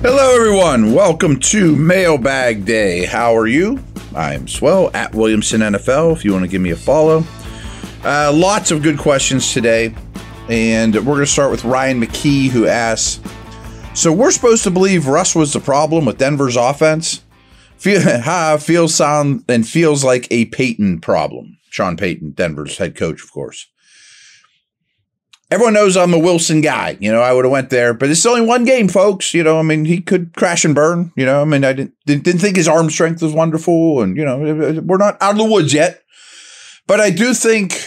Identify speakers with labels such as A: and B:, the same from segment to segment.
A: Hello, everyone. Welcome to Mailbag Day. How are you? I'm swell, at Williamson NFL, if you want to give me a follow. Lots of good questions today, and we're going to start with Ryan McKee, who asks, so we're supposed to believe Russ was the problem with Denver's offense? Feels like a Payton problem. Sean Payton, Denver's head coach, of course. Everyone knows I'm a Wilson guy. I would have went there, but it's only one game, folks. He could crash and burn. I didn't think his arm strength was wonderful, and we're not out of the woods yet. But I do think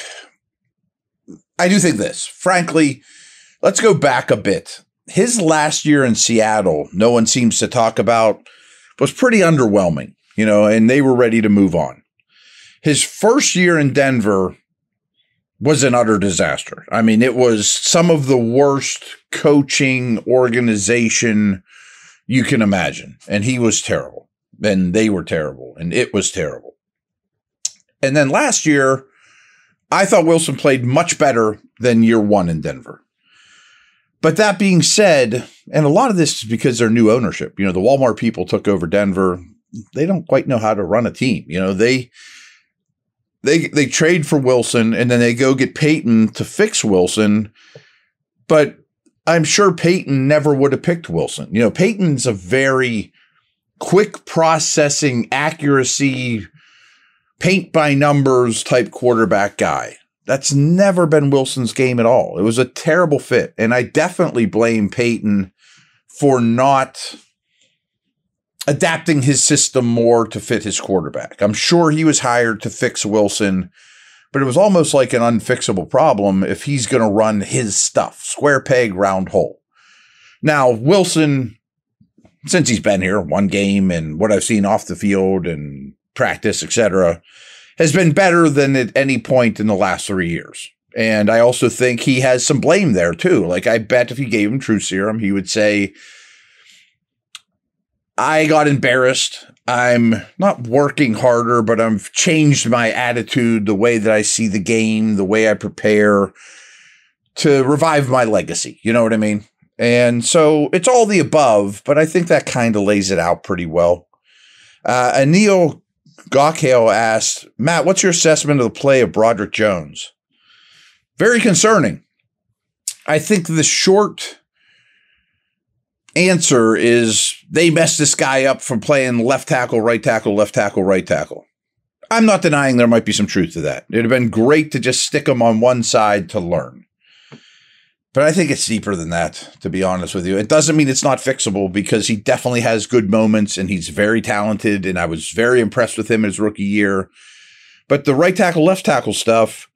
A: this. Frankly, let's go back a bit. His last year in Seattle, no one seems to talk about, was pretty underwhelming. And they were ready to move on. His first year in Denver was an utter disaster. It was some of the worst coaching organization you can imagine. And he was terrible. And they were terrible. And it was terrible. And then last year, I thought Wilson played much better than year one in Denver. But that being said, and a lot of this is because their new ownership, the Walmart people took over Denver. They don't quite know how to run a team. They trade for Wilson, and then they go get Payton to fix Wilson. But I'm sure Payton never would have picked Wilson. Payton's a very quick processing, accuracy, paint by numbers type quarterback guy. That's never been Wilson's game at all. It was a terrible fit. And I definitely blame Payton for not adapting his system more to fit his quarterback. I'm sure he was hired to fix Wilson, but it was almost like an unfixable problem if he's going to run his stuff. Square peg, round hole. Now, Wilson, since he's been here, one game and what I've seen off the field and practice, etc., has been better than at any point in the last 3 years. And I also think he has some blame there, too. Like, I bet if you gave him True Serum, he would say, I got embarrassed. I'm not working harder, but I've changed my attitude, the way that I see the game, the way I prepare to revive my legacy. You know what I mean? And so it's all the above, but I think that kind of lays it out pretty well. Anil Gawkale asked, Matt, what's your assessment of the play of Broderick Jones? Very concerning. I think the short answer is they messed this guy up from playing left tackle, right tackle, left tackle, right tackle. I'm not denying there might be some truth to that. It'd have been great to just stick him on one side to learn. But I think it's deeper than that, to be honest with you. It doesn't mean it's not fixable, because he definitely has good moments and he's very talented, and I was very impressed with him his rookie year. But the right tackle, left tackle stuff,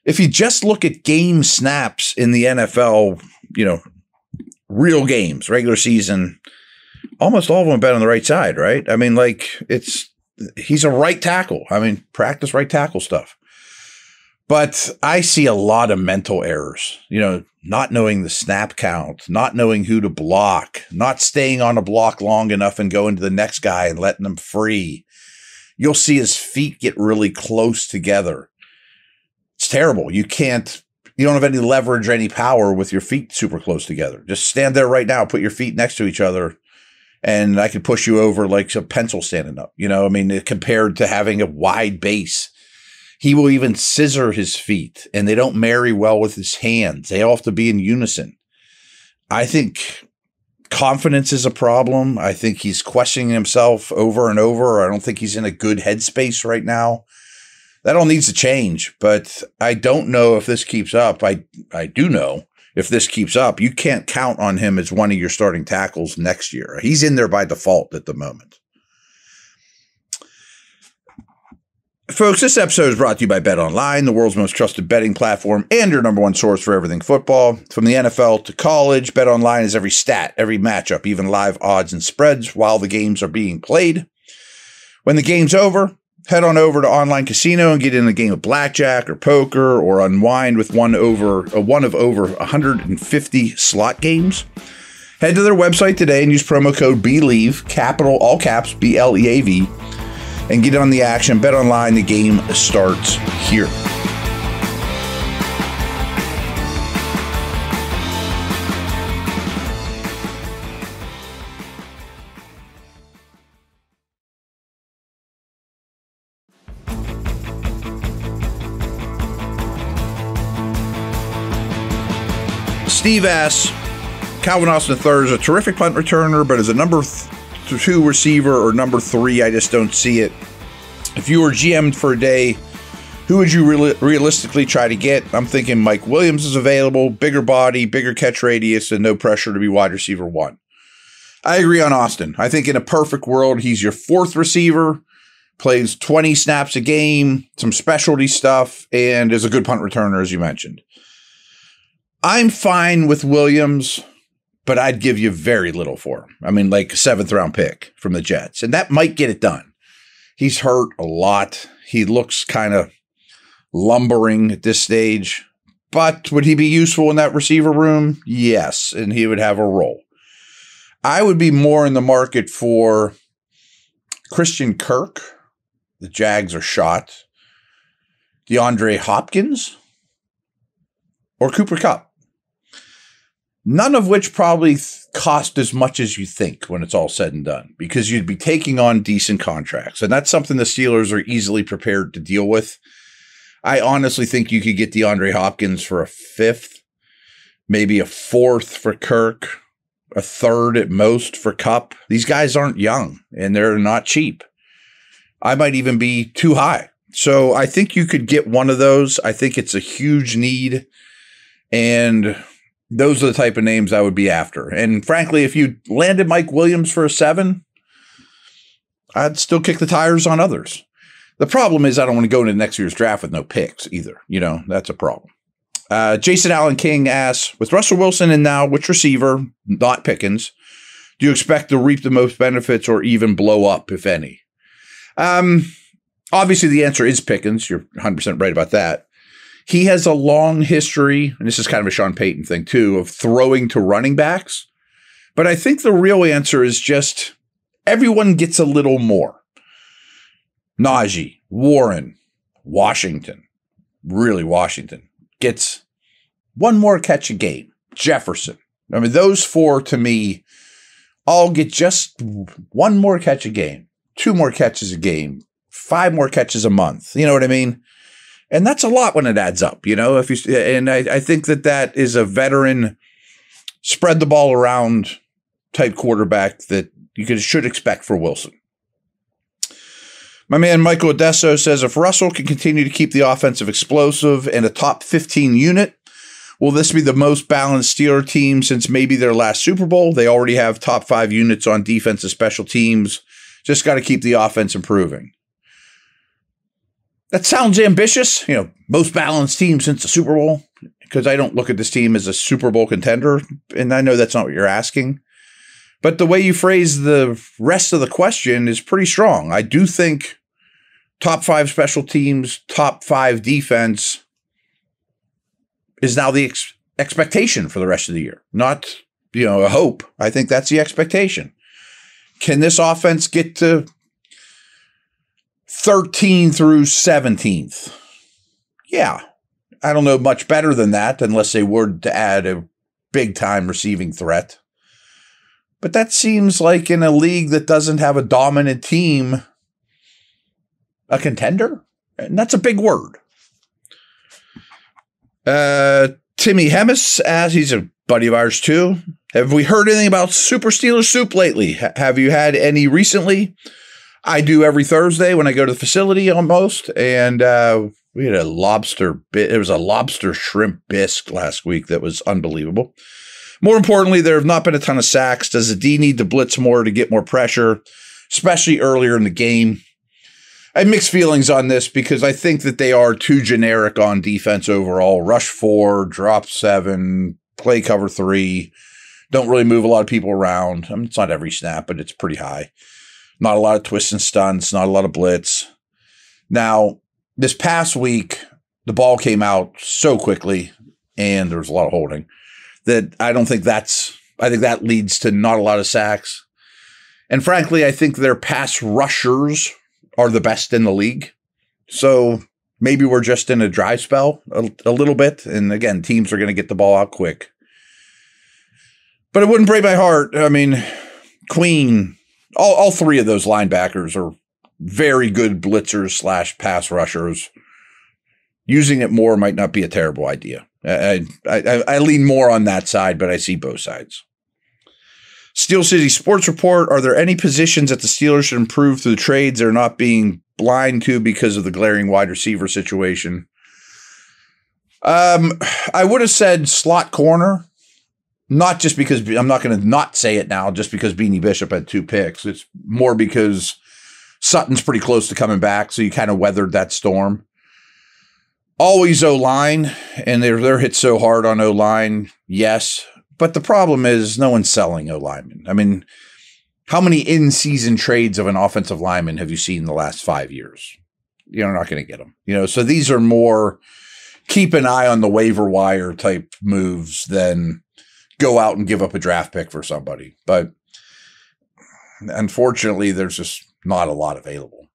A: if you just look at game snaps in the NFL, real games, regular season, almost all of them have been on the right side, right? He's a right tackle. Practice right tackle stuff. But I see a lot of mental errors, not knowing the snap count, not knowing who to block, not staying on a block long enough and going to the next guy and letting him free. You'll see his feet get really close together. It's terrible. You don't have any leverage or any power with your feet super close together. Just stand there right now, put your feet next to each other, and I could push you over like a pencil standing up. Compared to having a wide base. He will even scissor his feet, and they don't marry well with his hands. They all have to be in unison. I think confidence is a problem. I think he's questioning himself over and over. I don't think he's in a good headspace right now. That all needs to change, but I don't know if this keeps up. I do know if this keeps up, you can't count on him as one of your starting tackles next year. He's in there by default at the moment. Folks, this episode is brought to you by BetOnline, the world's most trusted betting platform and your number one source for everything football. From the NFL to college, BetOnline is every stat, every matchup, even live odds and spreads while the games are being played. When the game's over, head on over to Online Casino and get in a game of blackjack or poker or unwind with one of over 150 slot games. Head to their website today and use promo code BELIEVE, capital, all caps, BLEAV, and get on the action. Bet online, the game starts here. Steve asks, Calvin Austin III is a terrific punt returner, but as a number 2 receiver or number 3, I just don't see it. If you were GM'd for a day, who would you realistically try to get? I'm thinking Mike Williams is available, bigger body, bigger catch radius, and no pressure to be wide receiver 1. I agree on Austin. I think in a perfect world, he's your 4th receiver, plays 20 snaps a game, some specialty stuff, and is a good punt returner, as you mentioned. I'm fine with Williams, but I'd give you very little for him. I mean, like a 7th round pick from the Jets, and that might get it done. He's hurt a lot. He looks kind of lumbering at this stage, but would he be useful in that receiver room? Yes, and he would have a role. I would be more in the market for Christian Kirk. The Jags are shot. DeAndre Hopkins or Cooper Kupp. None of which probably cost as much as you think when it's all said and done, because you'd be taking on decent contracts. And that's something the Steelers are easily prepared to deal with. I honestly think you could get DeAndre Hopkins for a 5th, maybe a 4th for Kirk, a 3rd at most for Kupp. These guys aren't young and they're not cheap. I might even be too high. So I think you could get one of those. I think it's a huge need. And those are the type of names I would be after. And frankly, if you landed Mike Williams for a 7, I'd still kick the tires on others. The problem is I don't want to go into next year's draft with no picks either. You know, that's a problem. Jason Allen King asks, with Russell Wilson in now, which receiver, not Pickens, do you expect to reap the most benefits or even blow up, if any? Obviously, the answer is Pickens. You're 100% right about that. He has a long history, and this is kind of a Sean Payton thing too, of throwing to running backs. But I think the real answer is just everyone gets a little more. Najee, Warren, Washington, gets one more catch a game. Jefferson. I mean, those 4 to me all get just one more catch a game, 2 more catches a game, 5 more catches a month. You know what I mean? And that's a lot when it adds up, you know. I think that is a veteran, spread the ball around type quarterback that you should expect for Wilson. My man Michael Odesso says, if Russell can continue to keep the offensive explosive and a top 15 unit, will this be the most balanced Steeler team since maybe their last Super Bowl? They already have top 5 units on defense and special teams. Just got to keep the offense improving. That sounds ambitious, you know, most balanced team since the Super Bowl, because I don't look at this team as a Super Bowl contender, and I know that's not what you're asking. But the way you phrase the rest of the question is pretty strong. I do think top 5 special teams, top 5 defense is now the expectation for the rest of the year, not, you know, a hope. I think that's the expectation. Can this offense get to 13 through 17th? Yeah. I don't know much better than that unless they were to add a big-time receiving threat. But that seems like in a league that doesn't have a dominant team, a contender? And that's a big word. Timmy Hemis asks, he's a buddy of ours too. Have we heard anything about Super Steelers soup lately? Have you had any recently? I do every Thursday when I go to the facility almost. And we had a lobster bit. It was a lobster shrimp bisque last week that was unbelievable. More importantly, there have not been a ton of sacks. Does the D need to blitz more to get more pressure, especially earlier in the game? I have mixed feelings on this because I think that they are too generic on defense overall. Rush 4, drop 7, play cover 3. Don't really move a lot of people around. I mean, it's not every snap, but it's pretty high. Not a lot of twists and stunts, not a lot of blitz. Now, this past week, the ball came out so quickly, and there was a lot of holding, that I think that leads to not a lot of sacks. And frankly, I think their pass rushers are the best in the league. So maybe we're just in a dry spell a little bit. And again, teams are going to get the ball out quick. But it wouldn't break my heart. I mean, Queen, all 3 of those linebackers are very good blitzers / pass rushers. Using it more might not be a terrible idea. I lean more on that side, but I see both sides. Steel City Sports Report, are there any positions that the Steelers should improve through the trades they're not being blind to because of the glaring wide receiver situation? I would have said slot corner, not just because I'm not going to not say it now, just because Beanie Bishop had 2 picks. It's more because Sutton's pretty close to coming back, so you kind of weathered that storm. Always O-line, and they're hit so hard on O-line, yes. But the problem is no one's selling O-linemen. I mean, how many in-season trades of an offensive lineman have you seen in the last 5 years? You're not going to get them. So these are more keep an eye on the waiver wire type moves than go out and give up a draft pick for somebody. But unfortunately, there's just not a lot available.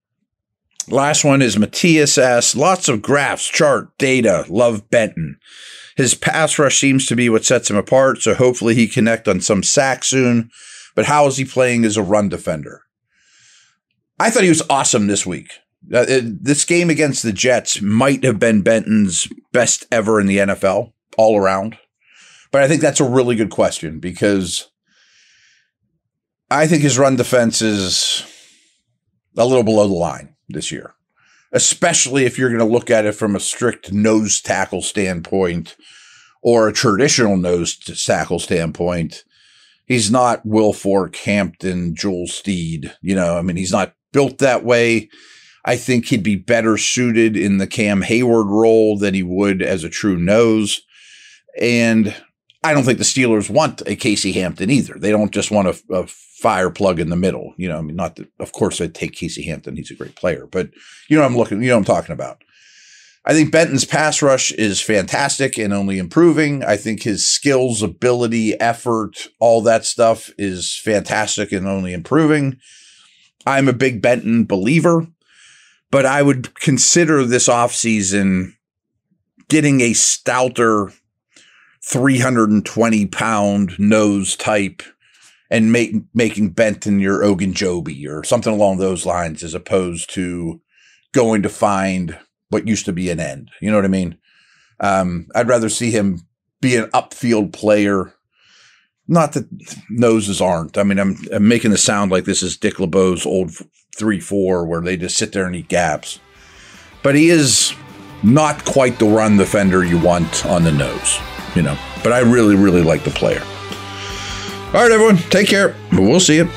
A: Last one is Matthias asks, lots of graphs, chart, data, love Benton. His pass rush seems to be what sets him apart, so hopefully he connect on some sack soon. But how is he playing as a run defender? I thought he was awesome this week. This game against the Jets might have been Benton's best ever in the NFL, all around. But I think that's a really good question because I think his run defense is a little below the line this year, especially if you're going to look at it from a strict nose tackle standpoint or a traditional nose tackle standpoint. He's not Will Fork, Hampton, Joel Steed. He's not built that way. I think he'd be better suited in the Cam Hayward role than he would as a true nose. And I don't think the Steelers want a Casey Hampton either. They don't just want a fire plug in the middle. Not that, of course, I'd take Casey Hampton. He's a great player, but what I'm talking about. I think Benton's pass rush is fantastic and only improving. I think his skills, ability, effort, all that stuff is fantastic and only improving. I'm a big Benton believer, but I would consider this offseason getting a stouter 320-pound nose type and making Benton your Ogunjobi or something along those lines, as opposed to going to find what used to be an end. You know what I mean? I'd rather see him be an upfield player. Not that noses aren't. I mean, I'm making it sound like this is Dick LeBeau's old 3-4 where they just sit there and eat gaps. But he is not quite the run defender you want on the nose, But I really, really like the player. All right, everyone, take care. We'll see you.